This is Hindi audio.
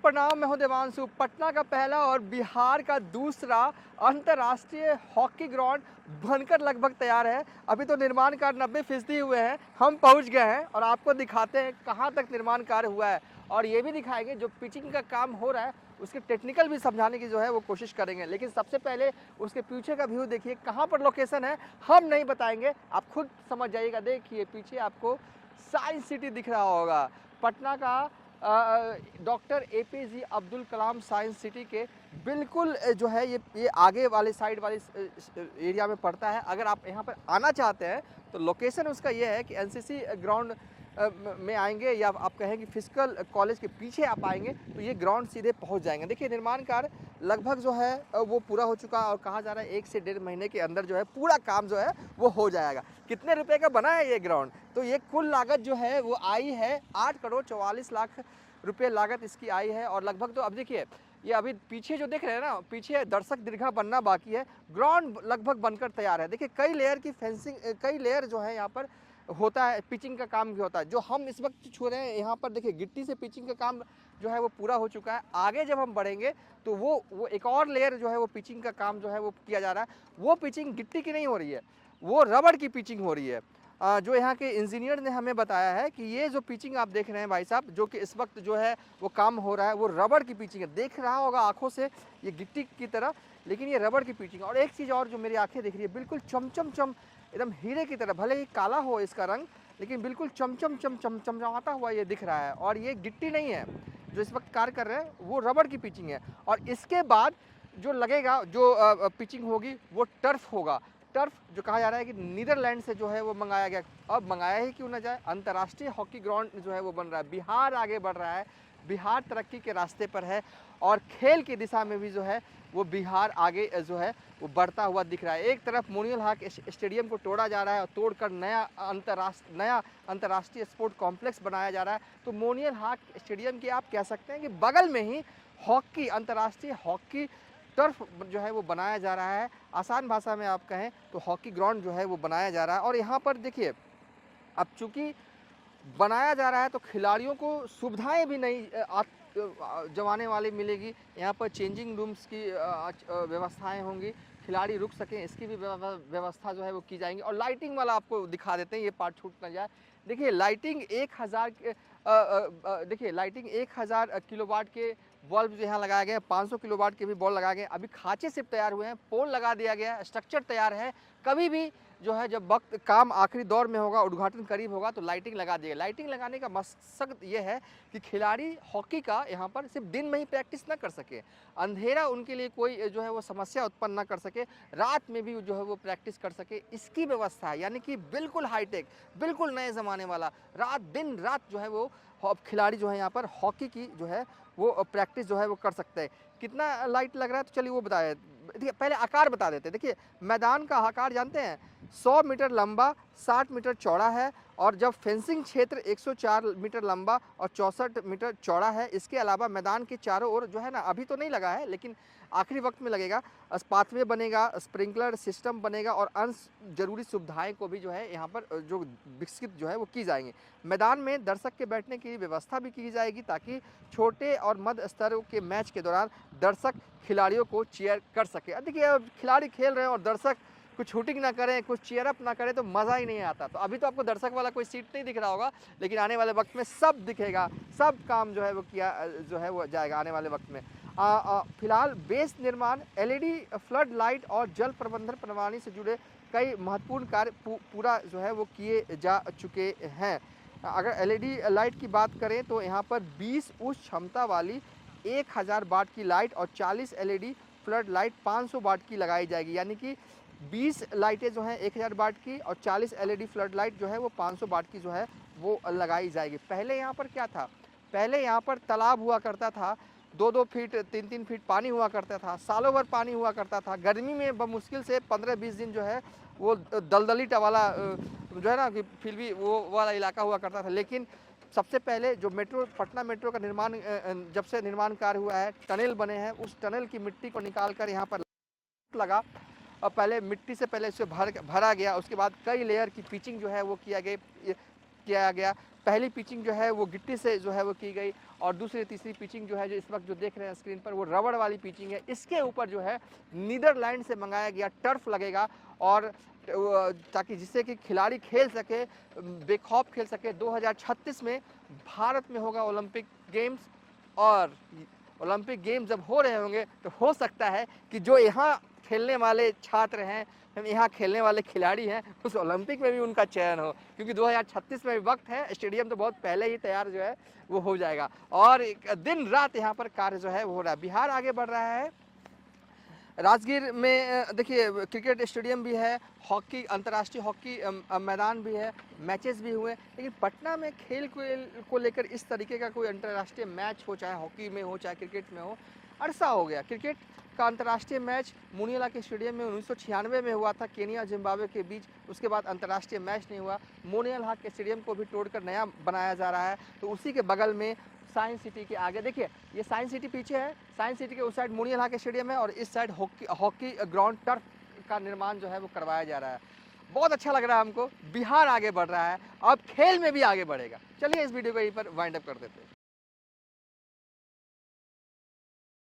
प्रणाम, मैं हूं देवांशु। पटना का पहला और बिहार का दूसरा अंतर्राष्ट्रीय हॉकी ग्राउंड बनकर लगभग तैयार है। अभी तो निर्माण कार्य 90% हुए हैं। हम पहुंच गए हैं और आपको दिखाते हैं कहां तक निर्माण कार्य हुआ है और ये भी दिखाएंगे जो पिचिंग का काम हो रहा है उसके टेक्निकल भी समझाने की जो है वो कोशिश करेंगे। लेकिन सबसे पहले उसके पीछे का व्यू देखिए, कहाँ पर लोकेशन है हम नहीं बताएंगे, आप खुद समझ जाइएगा। देखिए पीछे आपको साइंस सिटी दिख रहा होगा, पटना का doctor APJ Abdul Kalam science city के बिल्कुल जो है ये आगे वाले साइड वाले एरिया में पड़ता है। अगर आप यहाँ पर आना चाहते हैं तो लोकेशन उसका ये है कि एनसीसी ग्राउंड में आएंगे या आप कहें कि फिजिकल कॉलेज के पीछे आप आएंगे तो ये ग्राउंड सीधे पहुंच जाएंगे। देखिए निर्माण कार्य लगभग जो है वो पूरा हो चुका है और कहा जा रहा है 1 से 1.5 महीने के अंदर जो है पूरा काम जो है वो हो जाएगा। कितने रुपए का बना है ये ग्राउंड? तो ये कुल लागत जो है वो आई है 8,44,00,000 रुपये लागत इसकी आई है। और लगभग तो अब देखिए ये अभी पीछे जो देख रहे हैं ना, पीछे दर्शक दीर्घा बनना बाकी है, ग्राउंड लगभग बनकर तैयार है। देखिए कई लेयर की फेंसिंग, कई लेयर जो है यहाँ पर होता है, पिचिंग का काम भी होता है। जो हम इस वक्त छू रहे हैं यहाँ पर देखिए गिट्टी से पिचिंग का काम जो है वो पूरा हो चुका है। आगे जब हम बढ़ेंगे तो वो एक और लेयर जो है वो पिचिंग का काम जो है वो किया जा रहा है। वो पिचिंग गिट्टी की नहीं हो रही है, वो रबड़ की पिचिंग हो रही है। जो यहाँ के इंजीनियर ने हमें बताया है कि ये जो पिचिंग आप देख रहे हैं भाई साहब, जो कि इस वक्त जो है वो काम हो रहा है वो रबड़ की पिचिंग है। देख रहा होगा आंखों से ये गिट्टी की तरह, लेकिन ये रबड़ की पिचिंग। और एक चीज़ और जो मेरी आंखें देख रही है, बिल्कुल चमचम एकदम हीरे की तरह, भले ही काला हो इसका रंग लेकिन बिल्कुल चमचमाता हुआ ये दिख रहा है। और ये गिट्टी नहीं है जो इस वक्त कार्य कर रहे हैं, वो रबड़ की पिचिंग है। और इसके बाद जो लगेगा, जो पिचिंग होगी वो टर्फ होगा। टर्फ जो कहा जा रहा है कि नीदरलैंड से जो है वो मंगाया गया। अब मंगाया ही क्यों ना जाए, अंतर्राष्ट्रीय हॉकी ग्राउंड जो है वो बन रहा है। बिहार आगे बढ़ रहा है, बिहार तरक्की के रास्ते पर है और खेल की दिशा में भी जो है वो बिहार आगे जो है वो बढ़ता हुआ दिख रहा है। एक तरफ मोनियल हक स्टेडियम को तोड़ा जा रहा है और तोड़कर नया अंतर्राष्ट्रीय स्पोर्ट कॉम्प्लेक्स बनाया जा रहा है। तो मोनियल हक स्टेडियम की आप कह सकते हैं कि बगल में ही हॉकी, अंतर्राष्ट्रीय हॉकी टर्फ जो है वो बनाया जा रहा है। आसान भाषा में आप कहें तो हॉकी ग्राउंड जो है वो बनाया जा रहा है। और यहाँ पर देखिए अब चूँकि बनाया जा रहा है तो खिलाड़ियों को सुविधाएं भी नई जमाने वाली मिलेगी। यहाँ पर चेंजिंग रूम्स की व्यवस्थाएं होंगी, खिलाड़ी रुक सकें इसकी भी व्यवस्था जो है वो की जाएंगी। और लाइटिंग वाला आपको दिखा देते हैं, ये पार्ट छूट ना जाए। देखिए लाइटिंग 1000 देखिए लाइटिंग 1000 किलोवाट के बल्ब जो यहाँ लगाए गए हैं, 500 किलोवाट के भी बल्ब लगाए गए। अभी खांचे सिर्फ तैयार हुए हैं, पोल लगा दिया गया है, स्ट्रक्चर तैयार है। कभी भी जो है जब वक्त काम आखिरी दौर में होगा, उद्घाटन करीब होगा तो लाइटिंग लगा दिए। लाइटिंग लगाने का मकसद ये है कि खिलाड़ी हॉकी का यहाँ पर सिर्फ दिन में ही प्रैक्टिस ना कर सके, अंधेरा उनके लिए कोई जो है वो समस्या उत्पन्न ना कर सके, रात में भी जो है वो प्रैक्टिस कर सके, इसकी व्यवस्था है। यानी कि बिल्कुल हाईटेक, बिल्कुल नए ज़माने वाला, दिन रात जो है वो खिलाड़ी जो है यहाँ पर हॉकी की जो है वो प्रैक्टिस जो है वो कर सकते हैं। कितना लाइट लग रहा है तो चलिए वो बताए। देखिए पहले आकार बता देते हैं। देखिए मैदान का आकार जानते हैं, 100 मीटर लंबा, 60 मीटर चौड़ा है। और जब फेंसिंग क्षेत्र 104 मीटर लंबा और 64 मीटर चौड़ा है। इसके अलावा मैदान के चारों ओर जो है ना, अभी तो नहीं लगा है लेकिन आखिरी वक्त में लगेगा, पाथवे बनेगा, स्प्रिंकलर सिस्टम बनेगा और अन्य जरूरी सुविधाएं को भी जो है यहाँ पर जो विकसित जो है वो की जाएंगी। मैदान में दर्शक के बैठने की व्यवस्था भी की जाएगी ताकि छोटे और मध्य स्तरों के मैच के दौरान दर्शक खिलाड़ियों को चीयर कर सके। देखिए अब खिलाड़ी खेल रहे हैं और दर्शक कुछ शूटिंग ना करें, कुछ चीयर अप ना करें तो मज़ा ही नहीं आता। तो अभी तो आपको दर्शक वाला कोई सीट नहीं दिख रहा होगा, लेकिन आने वाले वक्त में सब दिखेगा, सब काम जो है वो किया जो है वो जाएगा आने वाले वक्त में। फिलहाल बेस निर्माण, एलईडी फ्लड लाइट और जल प्रबंधन प्रणाली से जुड़े कई महत्वपूर्ण कार्य पूरा जो है वो किए जा चुके हैं। अगर एलईडी लाइट की बात करें तो यहाँ पर 20 उच्च क्षमता वाली 1000 वाट की लाइट और 40 एलईडी फ्लड लाइट 500 वाट की लगाई जाएगी। यानी कि 20 लाइटें जो हैं 1000 वाट की और 40 एलईडी फ्लड लाइट जो है वो 500 वाट की जो है वो लगाई जाएगी। पहले यहाँ पर क्या था, पहले यहाँ पर तालाब हुआ करता था, 2-2 फीट 3-3 फीट पानी हुआ करता था, सालों भर पानी हुआ करता था। गर्मी में बमुश्किल से 15-20 दिन जो है वो दलदली वाला जो है ना कि फिर भी वो वाला इलाका हुआ करता था। लेकिन सबसे पहले जो मेट्रो, पटना मेट्रो का निर्माण जब से निर्माण कार्य हुआ है, टनल बने हैं, उस टनल की मिट्टी को निकाल कर यहाँ पर लगा और पहले मिट्टी से पहले इसे भरा गया। उसके बाद कई लेयर की पिचिंग जो है वो किया गया पहली पिचिंग जो है वो गिट्टी से जो है वो की गई और दूसरी तीसरी पिचिंग जो है जो इस वक्त जो देख रहे हैं स्क्रीन पर वो रबड़ वाली पिचिंग है। इसके ऊपर जो है नीदरलैंड से मंगाया गया टर्फ लगेगा और ताकि जिससे कि खिलाड़ी खेल सके, बेखौफ खेल सके। 2036 में भारत में होगा ओलंपिक गेम्स और ओलंपिक गेम्स जब हो रहे होंगे तो हो सकता है कि जो यहाँ खेलने वाले छात्र हैं, हम यहाँ खेलने वाले खिलाड़ी हैं, उस ओलंपिक में भी उनका चयन हो, क्योंकि 2036 में भी वक्त है। स्टेडियम तो बहुत पहले ही तैयार जो है वो हो जाएगा और दिन रात यहाँ पर कार्य जो है वो हो रहा है। बिहार आगे बढ़ रहा है। राजगीर में देखिए क्रिकेट स्टेडियम भी है, हॉकी अंतर्राष्ट्रीय हॉकी मैदान भी है, मैचेस भी हुए, लेकिन पटना में खेल को लेकर इस तरीके का कोई अंतर्राष्ट्रीय मैच हो, चाहे हॉकी में हो चाहे क्रिकेट में हो, अरसा हो गया। क्रिकेट का अंतर्राष्ट्रीय मैच मुनियाला के स्टेडियम में 1996 में हुआ था, केनिया जिम्बाब्वे के बीच। उसके बाद अंतर्राष्ट्रीय मैच नहीं हुआ। मोनियल हक के स्टेडियम को भी तोड़कर नया बनाया जा रहा है। तो उसी के बगल में साइंस सिटी के आगे देखिए, ये साइंस सिटी पीछे है, साइंस सिटी के उस साइड मुनियल हक स्टेडियम है और इस साइड हॉकी ग्राउंड टर्फ का निर्माण जो है वो करवाया जा रहा है। बहुत अच्छा लग रहा है हमको। बिहार आगे बढ़ रहा है, अब खेल में भी आगे बढ़ेगा। चलिए इस वीडियो को यहीं पर वाइंड अप कर देते हैं।